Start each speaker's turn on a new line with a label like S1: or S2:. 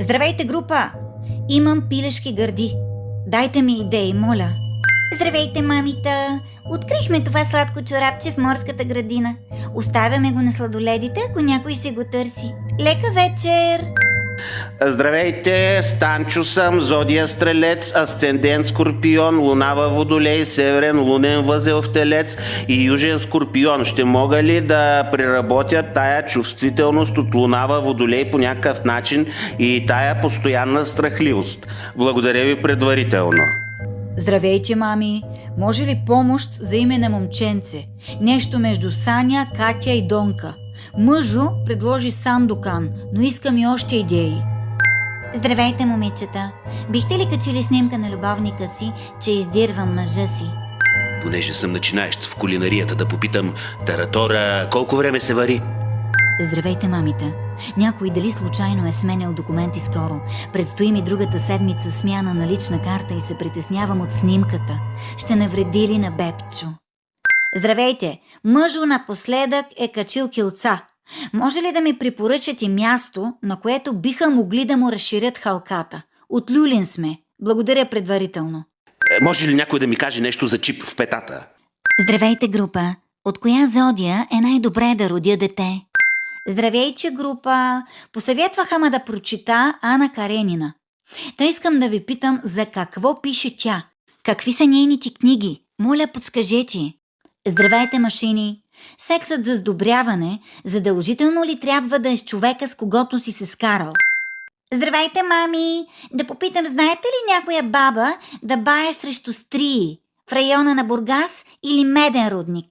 S1: Здравейте, група! Имам пилешки гърди. Дайте ми идеи, моля. Здравейте, мамита! Открихме това сладко чорапче в морската градина. Оставяме го на сладоледите, ако някой си го търси. Лека вечер!
S2: Здравейте, Станчо съм, зодия Стрелец, асцендент Скорпион, луна във Водолей, северен лунен възел в Телец и южен Скорпион. Ще мога ли да преработя тая чувствителност от луна във Водолей по някакъв начин и тая постоянна страхливост? Благодаря ви предварително.
S1: Здравейте, мами! Може ли помощ за име на момченце? Нещо между Саня, Катя и Донка. Мъжо предложи Сандокан, но искам и още идеи. Здравейте, момичета! Бихте ли качили снимка на любовника си, че издирвам мъжа си?
S2: Понеже съм начинаещ в кулинарията, да попитам таратора колко време се вари?
S1: Здравейте, мамита! Някой дали случайно е сменял документи скоро? Предстои ми другата седмица смяна на лична карта и се притеснявам от снимката. Ще навреди ли на Бебчо? Здравейте! Мъжо напоследък е качил килца. Може ли да ми препоръчате място, на което биха могли да му разширят халката? От Люлин сме. Благодаря предварително.
S2: Може ли някой да ми каже нещо за чип в петата?
S1: Здравейте, група! От коя зодия е най-добре да родя дете? Здравейче, група! Посъветваха ме да прочита Ана Каренина. Та искам да ви питам за какво пише тя. Какви са нейните книги? Моля, подскажете. Здравейте, машини! Сексът за сдобряване задължително ли трябва да е с човека, с когото си се скарал? Здравейте, мами! Да попитам, знаете ли някоя баба да бае срещу стрии в района на Бургас или Меден рудник?